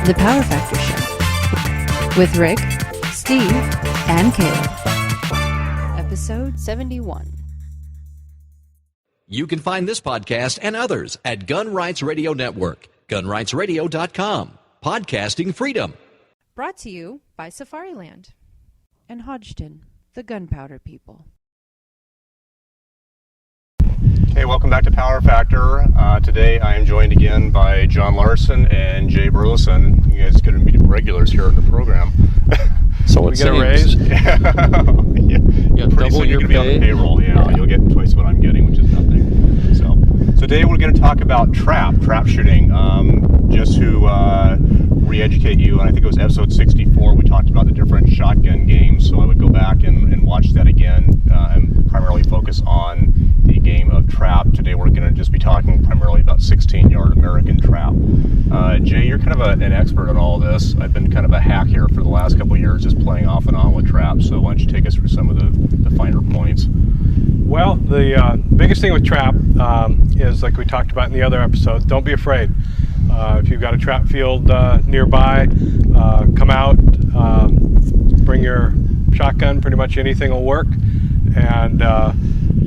The Power Factor Show with Rick, Steve, and Caleb. Episode 71. You can find this podcast and others at Gun Rights Radio Network, gunrightsradio.com. Podcasting freedom. Brought to you by Safariland and Hodgdon, the gunpowder people. Hey, welcome back to Power Factor. Today I am joined again by John Larson and Jay Burleson. You guys are going to be regulars here in the program. So we get a raise? Yeah. Pretty soon you're going to be on the payroll. Yeah, you'll get twice what I'm getting, which is nothing. So today we're going to talk about trap shooting. Just to re-educate you, and I think it was episode 64, we talked about the different shotgun games, so I would go back and watch that again and primarily focus on the game of trap. Today we're going to just be talking primarily about 16-yard American trap. Jay, you're kind of an expert on all this. I've been kind of a hack here for the last couple of years, just playing off and on with trap, so why don't you take us through some of the finer points? Well, the biggest thing with trap is, like we talked about in the other episode, don't be afraid. If you've got a trap field nearby, come out, bring your shotgun, pretty much anything will work, and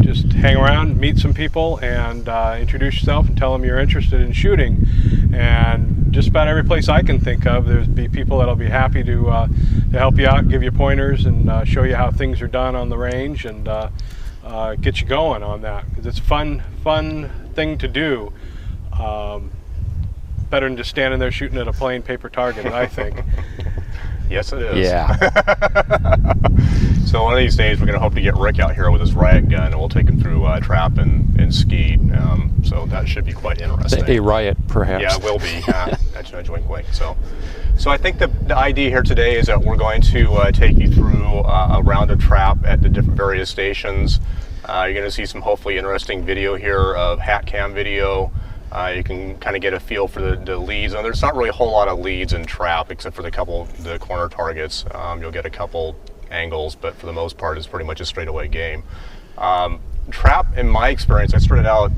just hang around, meet some people, and introduce yourself and tell them you're interested in shooting. And just about every place I can think of, there'll be people that'll be happy to help you out, give you pointers, and show you how things are done on the range, and get you going on that, because it's a fun thing to do. Better than just standing there shooting at a plain paper target, I think. Yes, it is. Yeah. So one of these days we're going to hope to get Rick out here with his riot gun, and we'll take him through trap and skeet. So that should be quite interesting. A riot, perhaps. Yeah, it will be. That's wink, wink. So I think the idea here today is that we're going to take you through a round of trap at the different various stations. You're going to see some hopefully interesting video here of hat cam video. You can kind of get a feel for the leads. And there's not really a whole lot of leads in trap except for the corner targets. You'll get a couple angles, but for the most part it's pretty much a straightaway game. Trap, in my experience, I started out,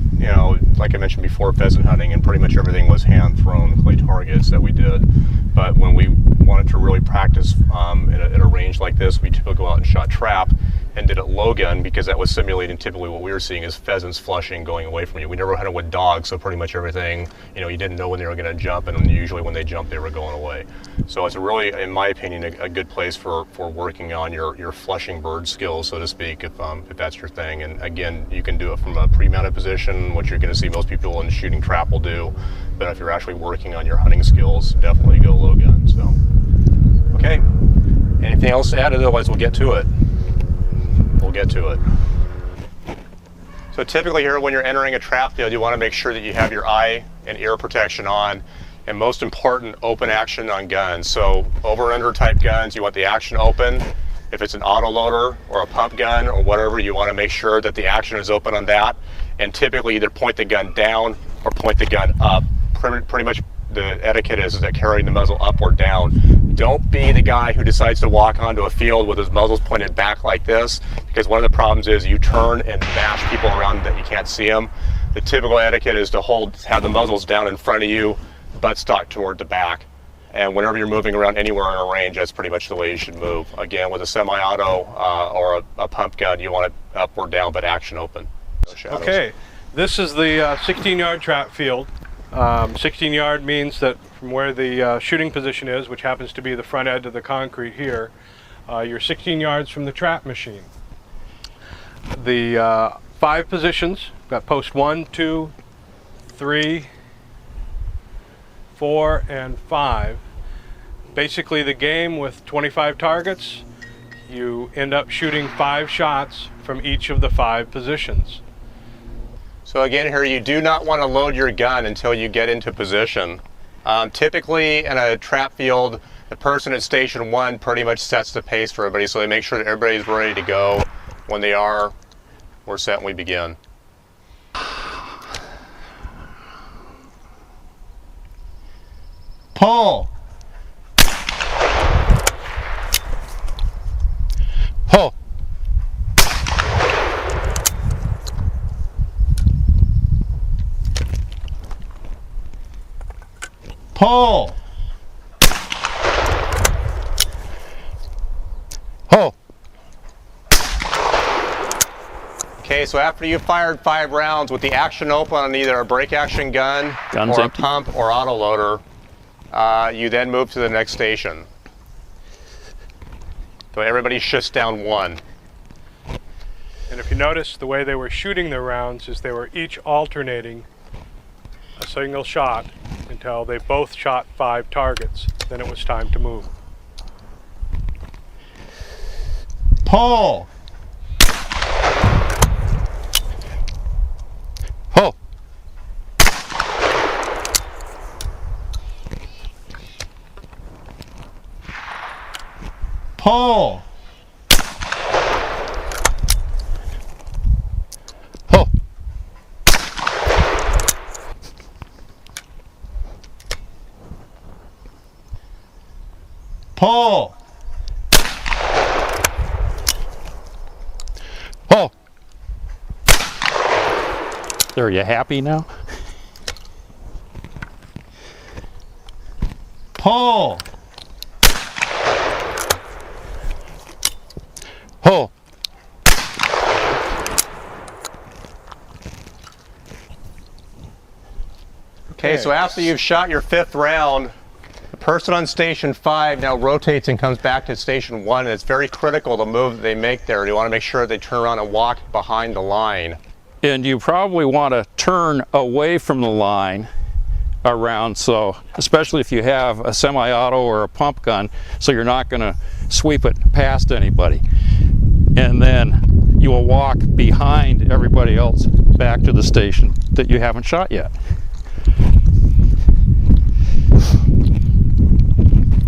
like I mentioned before, pheasant hunting, and pretty much everything was hand-thrown clay targets that we did. But when we wanted to really practice in a range like this, we typically go out and shot trap and did it low gun, because that was simulating typically what we were seeing is pheasants flushing going away from you. We never hunted with dogs, so pretty much everything, you didn't know when they were going to jump, and usually when they jumped, they were going away. So it's a really, in my opinion, a good place for working on your flushing bird skills, so to speak, if that's your thing. And again, you can do it from a pre-mounted position, which you're going to see most people in shooting trap will do. But if you're actually working on your hunting skills, definitely go low gun. So, okay. Anything else to add? Otherwise, we'll get to it. So typically here, when you're entering a trap field, you want to make sure that you have your eye and ear protection on, and most important, open action on guns. So over and under type guns, you want the action open. If it's an auto loader or a pump gun or whatever, you want to make sure that the action is open on that, and typically either point the gun down or point the gun up. Pretty much the etiquette is that carrying the muzzle up or down. Don't be the guy who decides to walk onto a field with his muzzles pointed back like this, because one of the problems is you turn and mash people around that you can't see them. The typical etiquette is to have the muzzles down in front of you, buttstock toward the back. And whenever you're moving around anywhere in a range, that's pretty much the way you should move. Again, with a semi-auto or a pump gun, you want it up or down, but action open. No okay, this is the 16-yard trap field. 16-yard means that from where the shooting position is, which happens to be the front edge of the concrete here, you're 16 yards from the trap machine. The 5 positions, got post 1, 2, 3, 4, and 5. Basically the game with 25 targets, you end up shooting 5 shots from each of the 5 positions. So again here, you do not want to load your gun until you get into position. Typically in a trap field, the person at station 1 pretty much sets the pace for everybody, so they make sure that everybody's ready to go. When they are, we're set and we begin. Pull! Pull! Pull! Okay, so after you've fired 5 rounds with the action open on either a break action gun Gun's or empty. a pump or autoloader, you then move to the next station. So everybody shifts down 1. And if you notice, the way they were shooting their rounds is they were each alternating a single shot until they both shot 5 targets. Then it was time to move. Pull! Pull. Pull! Pull. Pull! Pull. So are you happy now? Pull! Pull. Okay, so after you've shot your 5th round, the person on station 5 now rotates and comes back to station 1, and it's very critical the move that they make there. You want to make sure they turn around and walk behind the line. And you probably want to turn away from the line around, so especially if you have a semi-auto or a pump gun, so you're not going to sweep it past anybody. And then you will walk behind everybody else back to the station that you haven't shot yet.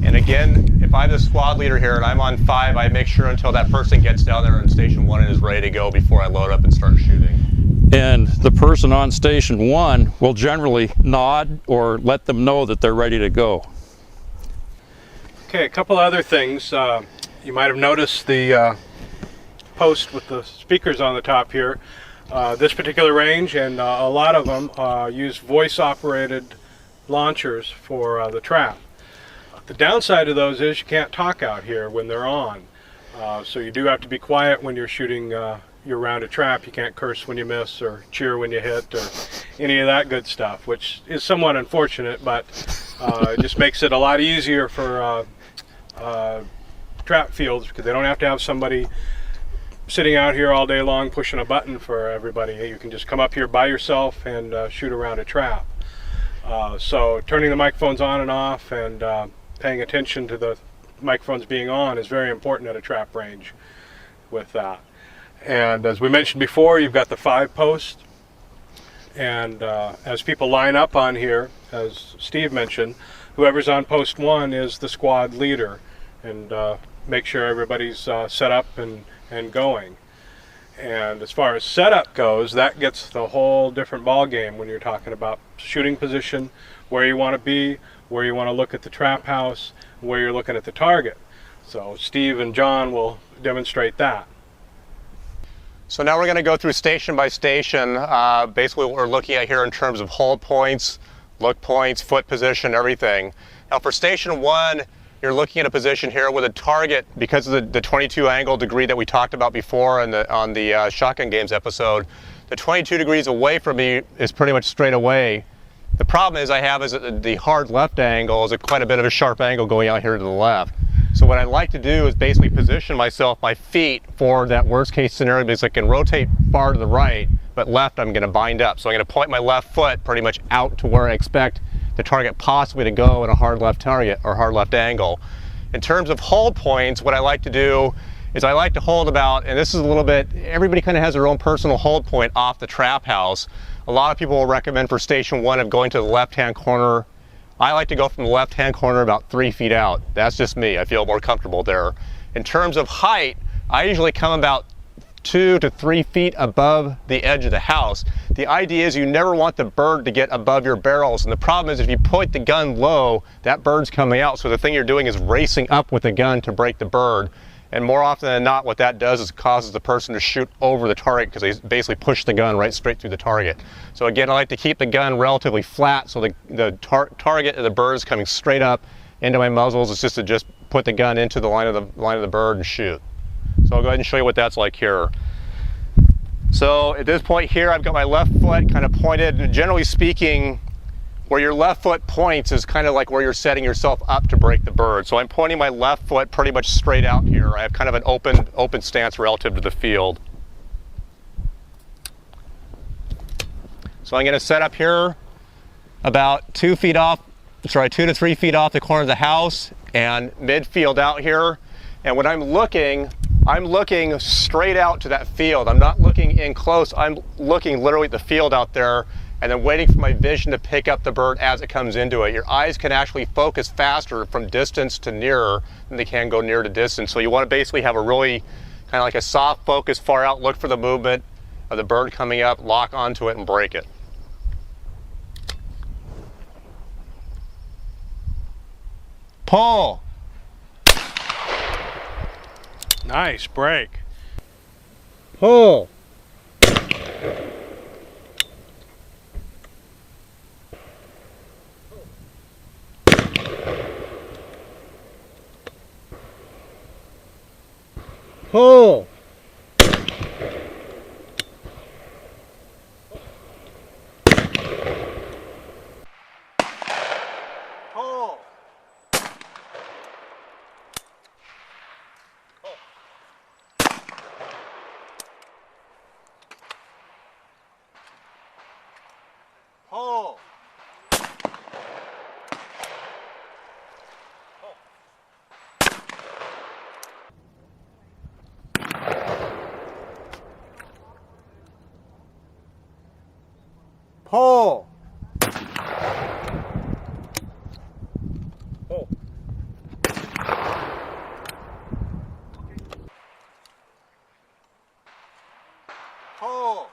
And again, if I'm the squad leader here and I'm on 5, I make sure until that person gets down there in station 1 and is ready to go before I load up and start shooting. And the person on station 1 will generally nod or let them know that they're ready to go. Okay, a couple other things. You might have noticed the post with the speakers on the top here. This particular range, and a lot of them use voice-operated launchers for the trap. The downside of those is you can't talk out here when they're on. So you do have to be quiet when you're shooting your round of trap. You can't curse when you miss or cheer when you hit or any of that good stuff, which is somewhat unfortunate, but it just makes it a lot easier for trap fields, because they don't have to have somebody sitting out here all day long pushing a button for everybody. You can just come up here by yourself and shoot around a trap. So turning the microphones on and off and paying attention to the microphones being on is very important at a trap range with that. And as we mentioned before, you've got the 5 posts, and as people line up on here, as Steve mentioned, whoever's on post 1 is the squad leader, and make sure everybody's set up and going. And as far as setup goes, that gets the whole different ball game when you're talking about shooting position, where you want to be, where you want to look at the trap house, where you're looking at the target. So Steve and John will demonstrate that. So now we're going to go through station by station, basically what we're looking at here in terms of hold points, look points, foot position, everything. Now for station 1, you're looking at a position here with a target, because of the 22 angle degree that we talked about before on the Shotgun Games episode. The 22 degrees away from me is pretty much straight away. The problem is the hard left angle is quite a bit of a sharp angle going out here to the left. So what I like to do is basically position myself, my feet, for that worst case scenario, because I can rotate far to the right, but left I'm going to bind up. So I'm going to point my left foot pretty much out to where I expect the target possibly to go in a hard left target or hard left angle. In terms of hold points, what I like to do is I like to hold about, and this is a little bit, everybody kind of has their own personal hold point off the trap house. A lot of people will recommend for station 1 of going to the left-hand corner. I like to go from the left-hand corner about 3 feet out. That's just me. I feel more comfortable there. In terms of height, I usually come about 2 to 3 feet above the edge of the house. The idea is you never want the bird to get above your barrels, and the problem is if you point the gun low, that bird's coming out, so the thing you're doing is racing up with the gun to break the bird. And more often than not, what that does is causes the person to shoot over the target, because they basically push the gun right straight through the target. So again, I like to keep the gun relatively flat, so the target of the bird is coming straight up into my muzzles. It's just to just put the gun into the line of the bird and shoot. So I'll go ahead and show you what that's like here. So at this point here, I've got my left foot kind of pointed, and generally speaking, where your left foot points is kind of like where you're setting yourself up to break the bird. So I'm pointing my left foot pretty much straight out here. I have kind of an open stance relative to the field. So I'm going to set up here about 2 to 3 feet off the corner of the house and midfield out here. And when I'm looking straight out to that field. I'm not looking in close. I'm looking literally at the field out there and then waiting for my vision to pick up the bird as it comes into it. Your eyes can actually focus faster from distance to nearer than they can go near to distance. So you want to basically have a really kind of like a soft focus, far out, look for the movement of the bird coming up, lock onto it and break it. Pull. Nice break. Pull. Pull. Pull. Pull. Pull. Pull. Pull.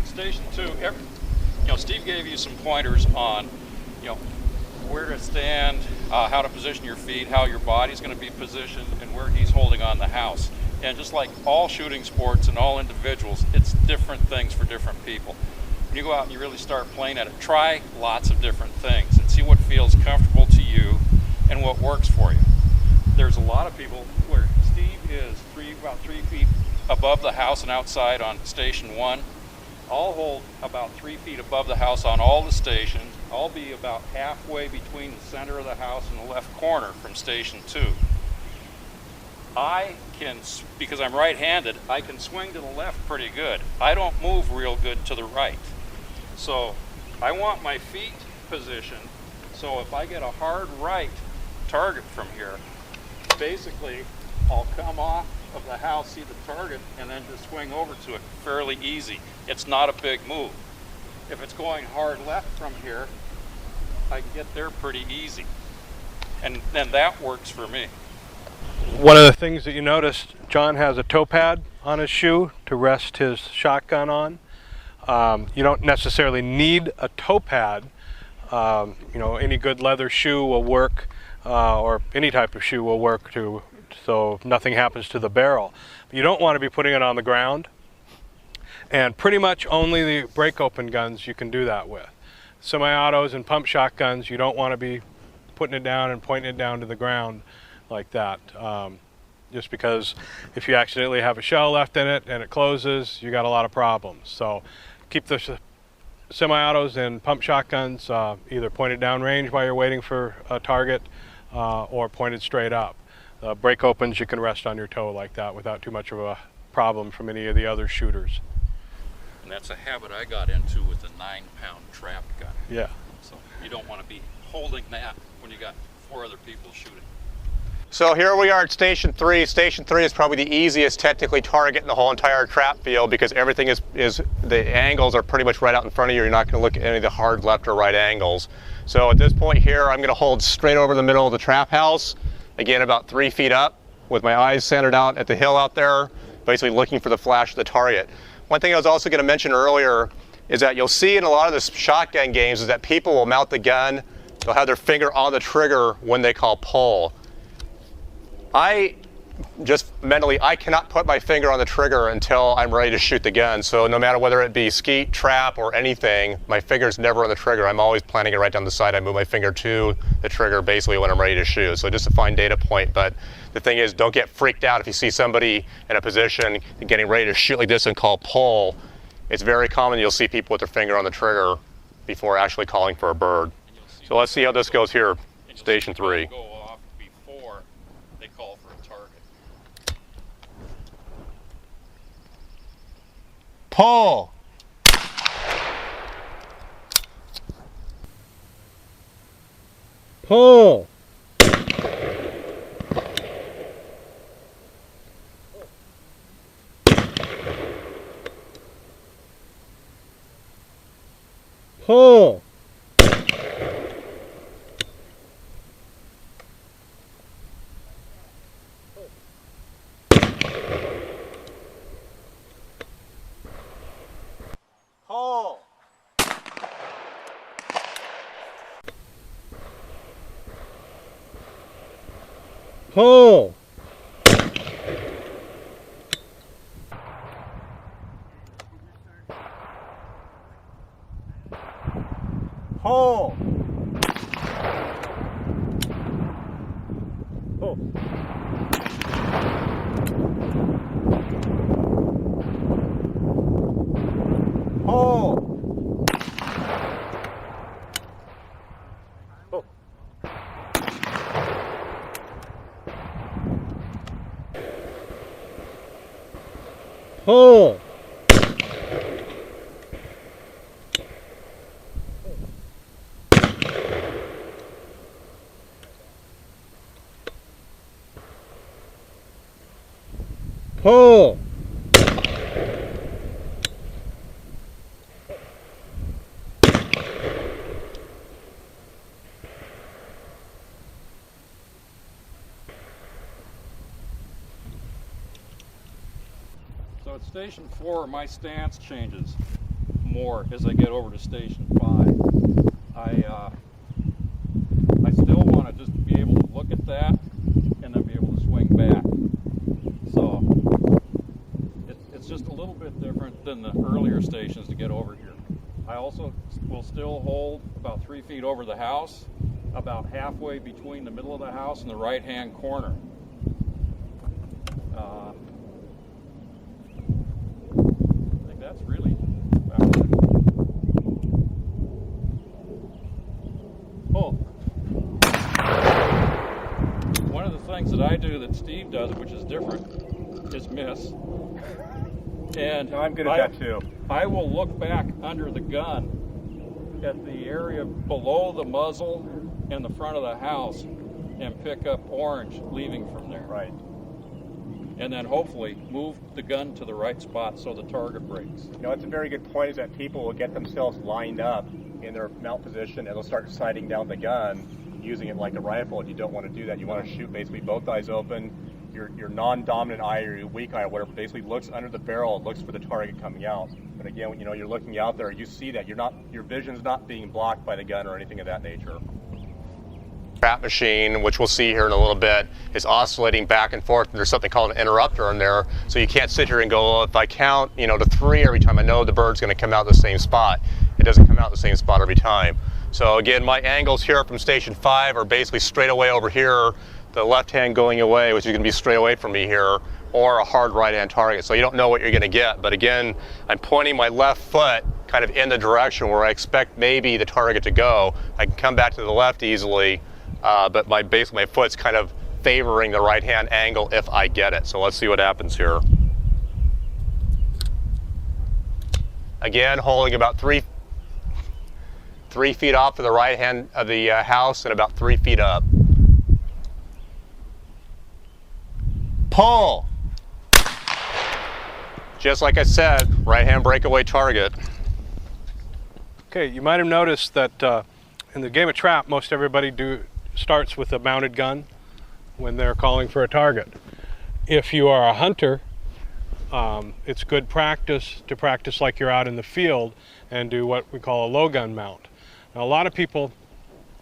Station 2, Steve gave you some pointers on, where to stand, how to position your feet, how your body's going to be positioned, and where he's holding on the house. And just like all shooting sports and all individuals, it's different things for different people. When you go out and you really start playing at it, try lots of different things and see what feels comfortable to you and what works for you. There's a lot of people where Steve is about 3 feet above the house and outside on Station 1. I'll hold about 3 feet above the house on all the stations. I'll be about halfway between the center of the house and the left corner from Station 2. I can, because I'm right-handed, I can swing to the left pretty good. I don't move real good to the right. So I want my feet positioned, so if I get a hard right target from here, basically I'll come off of the house, see the target, and then just swing over to it fairly easy. It's not a big move. If it's going hard left from here, I can get there pretty easy. And then that works for me. One of the things that you noticed, John has a toe pad on his shoe to rest his shotgun on. You don't necessarily need a toe pad. Any good leather shoe will work, or any type of shoe will work so nothing happens to the barrel. You don't want to be putting it on the ground, and pretty much only the break open guns you can do that with. Semi-autos and pump shotguns, you don't want to be putting it down and pointing it down to the ground like that, just because if you accidentally have a shell left in it and it closes, you got a lot of problems. So keep the semi-autos and pump shotguns either pointed down range while you're waiting for a target, or pointed straight up. Break opens, you can rest on your toe like that without too much of a problem from any of the other shooters. And that's a habit I got into with the 9-pound trap gun. Yeah. So you don't want to be holding that when you got 4 other people shooting. So here we are at Station 3. Station 3 is probably the easiest technically target in the whole entire trap field because everything is the angles are pretty much right out in front of you. You're not going to look at any of the hard left or right angles. So at this point here, I'm going to hold straight over the middle of the trap house. Again, about 3 feet up with my eyes centered out at the hill out there, basically looking for the flash of the target. One thing I was also going to mention earlier is that you'll see in a lot of the shotgun games is that people will mount the gun, they'll have their finger on the trigger when they call pull. I just mentally, I cannot put my finger on the trigger until I'm ready to shoot the gun. So no matter whether it be skeet, trap, or anything, my finger's never on the trigger. I'm always planting it right down the side. I move my finger to the trigger basically when I'm ready to shoot. So just a fine data point. But the thing is, don't get freaked out if you see somebody in a position getting ready to shoot like this and call pull. It's very common you'll see people with their finger on the trigger before actually calling for a bird. So let's see how this goes here, station 3. Pull. Pull. Pull. Pull. Pull. Pull. Pull. Pull. Pull. Pull. So at station 4, my stance changes more as I get over to station 5. I still want to just be able to look at that and then be able to swing back. So it's just a little bit different than the earlier stations to get over here. I also will still hold about 3 feet over the house, about halfway between the middle of the house and the right-hand corner. I think that's really about it. Oh. One of the things that I do that Steve does, which is different, is miss. And I'm good at that too. I will look back under the gun at the area below the muzzle and the front of the house and pick up orange leaving from there. Right. And then hopefully move the gun to the right spot so the target breaks. You know, it's a very good point, is that people will get themselves lined up in their mount position and they'll start sighting down the gun, using it like a rifle, and you don't want to do that. You want to shoot basically both eyes open. Your non-dominant eye or your weak eye or whatever basically looks under the barrel, looks for the target coming out. But again, you know, you're looking out there, you see that your vision's not being blocked by the gun or anything of that nature. Trap machine, which we'll see here in a little bit, is oscillating back and forth, and there's something called an interrupter in there, so you can't sit here and go, well, if I count, you know, to 3 every time, I know the bird's going to come out the same spot. It doesn't come out the same spot every time. So again, my angles here from station 5 are basically straight away over here, the left hand going away, which is going to be straight away from me here, or a hard right hand target. So you don't know what you're going to get, but again, I'm pointing my left foot kind of in the direction where I expect maybe the target to go. I can come back to the left easily, but basically my foot's kind of favoring the right hand angle if I get it. So let's see what happens here. Again, holding about 3 feet off to the right hand of the house and about 3 feet up. Pull. Just like I said, right hand breakaway target. Okay, you might have noticed that in the game of trap, most everybody starts with a mounted gun when they're calling for a target. If you are a hunter, it's good practice to practice like you're out in the field and do what we call a low gun mount. Now, a lot of people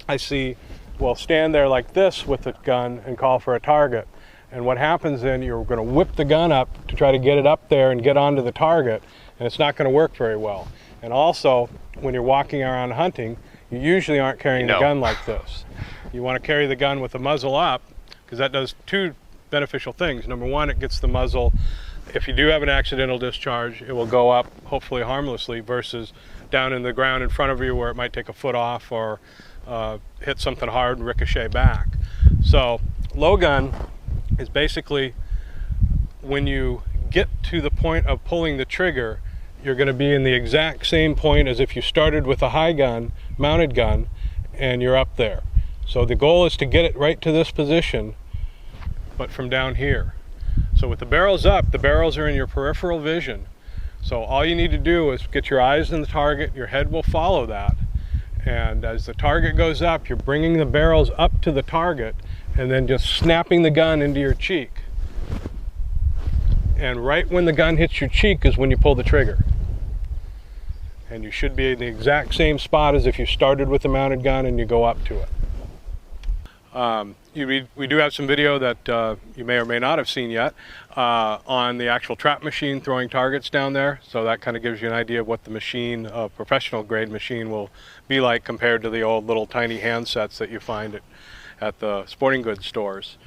I see will stand there like this with a gun and call for a target. And what happens then, you're going to whip the gun up to try to get it up there and get onto the target, and it's not going to work very well. And also, when you're walking around hunting, you usually aren't carrying the gun like this. You want to carry the gun with the muzzle up, because that does two beneficial things. Number one, it gets the muzzle, if you do have an accidental discharge, it will go up hopefully harmlessly versus down in the ground in front of you where it might take a foot off or hit something hard and ricochet back. So low gun is basically when you get to the point of pulling the trigger, you're going to be in the exact same point as if you started with a high gun, mounted gun, and you're up there. So the goal is to get it right to this position, but from down here. So with the barrels up, the barrels are in your peripheral vision. So all you need to do is get your eyes on the target, your head will follow that. And as the target goes up, you're bringing the barrels up to the target and then just snapping the gun into your cheek. And right when the gun hits your cheek is when you pull the trigger. And you should be in the exact same spot as if you started with a mounted gun and you go up to it. We do have some video that you may or may not have seen yet on the actual trap machine throwing targets down there. So that kind of gives you an idea of what the machine, a professional grade machine, will be like compared to the old little tiny handsets that you find at the sporting goods stores.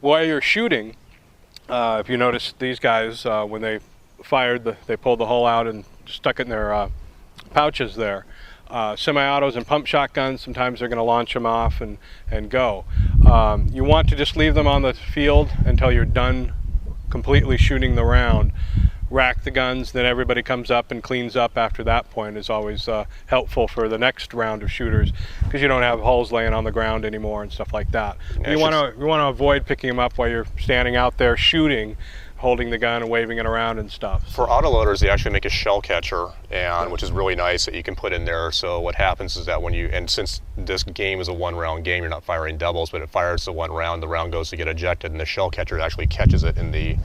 While you're shooting, if you notice these guys, when they fired, they pulled the hull out and stuck it in their pouches there. Semi-autos and pump shotguns, sometimes they're going to launch them off and go. You want to just leave them on the field until you're done completely shooting the round. Rack the guns, then everybody comes up and cleans up after that point is always helpful for the next round of shooters, because you don't have hulls laying on the ground anymore and stuff like that. Yeah, you want to avoid picking them up while you're standing out there shooting, holding the gun and waving it around and stuff. For autoloaders, they actually make a shell catcher, which is really nice that you can put in there. So what happens is that and since this game is a one-round game, you're not firing doubles, but it fires the one round, the round goes to get ejected, and the shell catcher actually catches it in the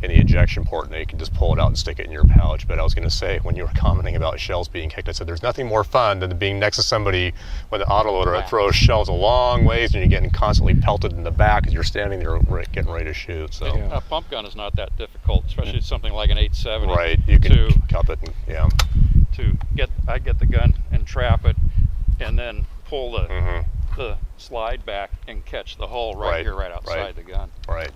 ejection port, and you can just pull it out and stick it in your pouch. But I was going to say, when you were commenting about shells being kicked, I said there's nothing more fun than being next to somebody with an autoloader that throws shells a long ways and you're getting constantly pelted in the back as you're standing there getting ready to shoot. So a pump gun is not that difficult, especially something like an 870. Right, you can cup it. I get the gun and trap it, and then pull the slide back and catch the hull right outside the gun. Right.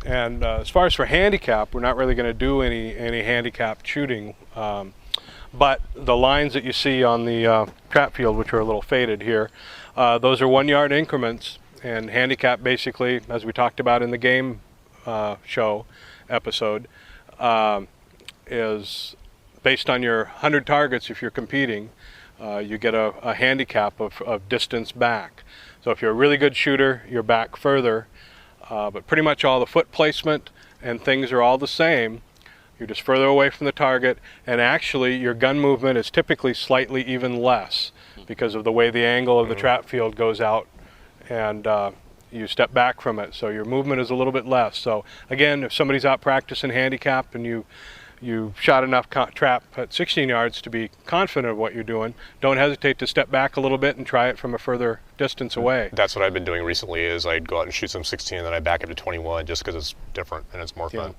And as far as for handicap, we're not really going to do any handicap shooting, but the lines that you see on the trap field, which are a little faded here, those are 1 yard increments, and handicap basically, as we talked about in the game show episode, is based on your 100 targets. If you're competing, you get a handicap of distance back. So if you're a really good shooter, you're back further. But pretty much all the foot placement and things are all the same. You're just further away from the target, and actually your gun movement is typically slightly even less because of the way the angle of the trap field goes out, and you step back from it, so your movement is a little bit less. So again, if somebody's out practicing handicap and you shot enough trap at 16 yards to be confident of what you're doing, don't hesitate to step back a little bit and try it from a further distance away. That's what I've been doing recently, is I'd go out and shoot some 16 and then I back up to 21 just because it's different and it's more fun.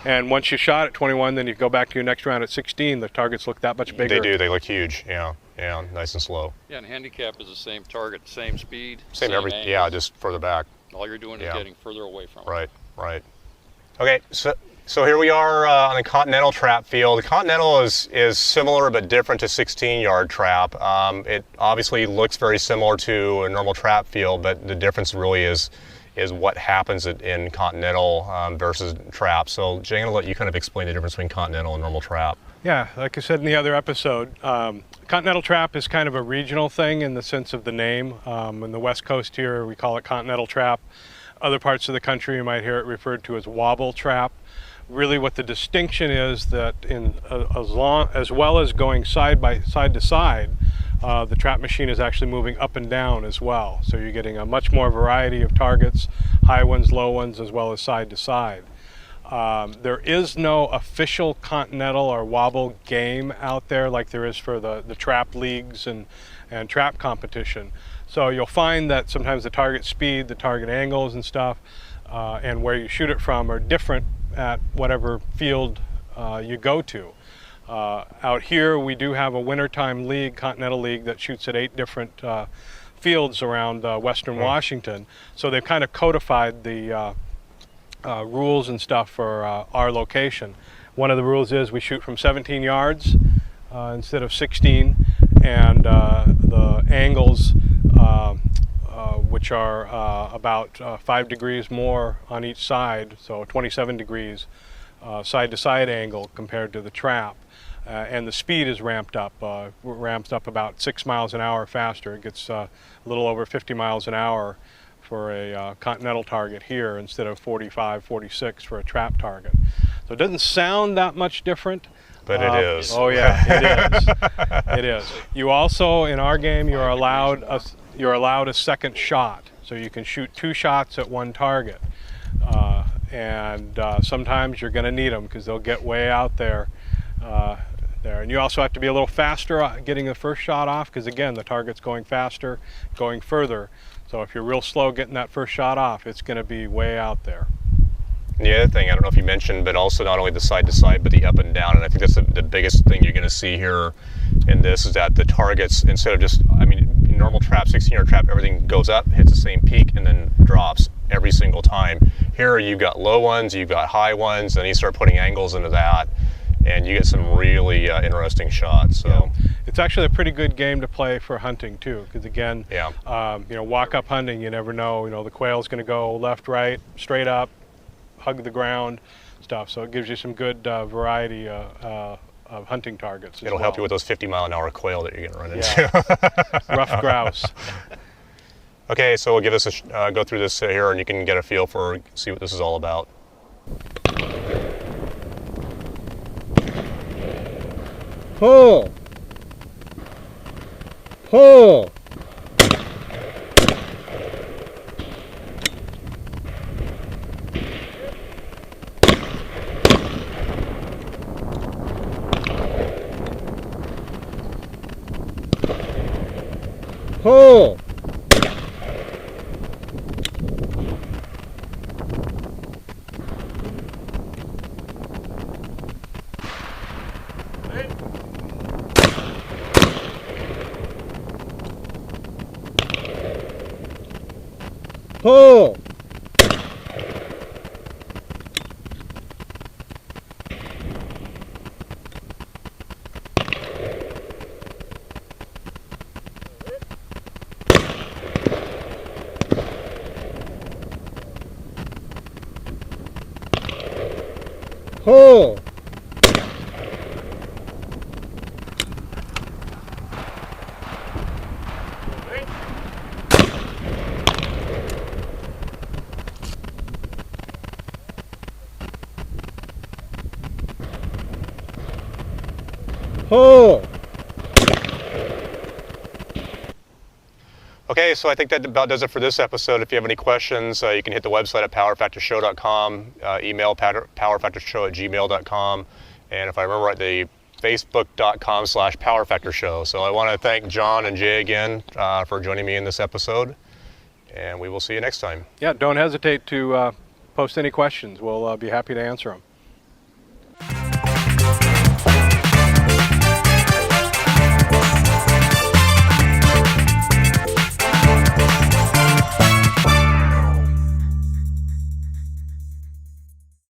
And once you shot at 21, then you go back to your next round at 16, the targets look that much bigger. They do, they look huge, yeah, nice and slow. Yeah, and handicap is the same target, same speed, same everything, yeah, just further back. All you're doing is getting further away from it. Right. Okay, so here we are on the Continental trap field. The Continental is similar but different to 16-yard trap. It obviously looks very similar to a normal trap field, but the difference really is is what happens in continental versus trap. So Jay, I'm going to let you kind of explain the difference between continental and normal trap. Yeah, like I said in the other episode, continental trap is kind of a regional thing in the sense of the name. In the West Coast here, we call it continental trap. Other parts of the country, you might hear it referred to as wobble trap. Really what the distinction is that as well as going side to side, the trap machine is actually moving up and down as well. So you're getting a much more variety of targets, high ones, low ones, as well as side to side. There is no official continental or wobble game out there like there is for the trap leagues and trap competition. So you'll find that sometimes the target speed, the target angles and stuff, and where you shoot it from are different at whatever field you go to. Out here we do have a wintertime league, continental league, that shoots at 8 different fields around western Washington. So they've kind of codified the rules and stuff for our location. One of the rules is we shoot from 17 yards instead of 16, and the angles, which are about 5 degrees more on each side, so 27 degrees side-to-side angle compared to the trap. And the speed is ramped up about 6 miles an hour faster. It gets a little over 50 miles an hour for a continental target here instead of 45, 46 for a trap target. So it doesn't sound that much different. But it is. Oh yeah, it is. It is. You also, in our game, you're allowed a second shot. So you can shoot 2 shots at one target. And sometimes you're going to need them because they'll get way out there. And you also have to be a little faster getting the first shot off because, again, the target's going faster, going further. So if you're real slow getting that first shot off, it's going to be way out there. The other thing, I don't know if you mentioned, but also not only the side to side, but the up and down. And I think that's the biggest thing you're going to see here in this is that the targets, instead of just, in normal trap, 16-yard trap, everything goes up, hits the same peak, and then drops every single time. Here you've got low ones, you've got high ones, and you start putting angles into that, and you get some really interesting shots. So yeah. It's actually a pretty good game to play for hunting too, because again, walk-up hunting, you never know. The quail's going to go left, right, straight up, hug the ground, stuff. So it gives you some good variety of hunting targets. It'll help you with those 50-mile-an-hour quail that you're going to run into. Rough grouse. Okay, so we'll give this go through this here, and you can get a feel for see what this is all about. Pull! Pull! Pull! Pull! Pull! Pull! Okay, so I think that about does it for this episode. If you have any questions, you can hit the website at powerfactorshow.com, email powerfactorshow@gmail.com, and if I remember right, the facebook.com/powerfactorshow. So I want to thank John and Jay again for joining me in this episode, and we will see you next time. Yeah, don't hesitate to post any questions. We'll be happy to answer them.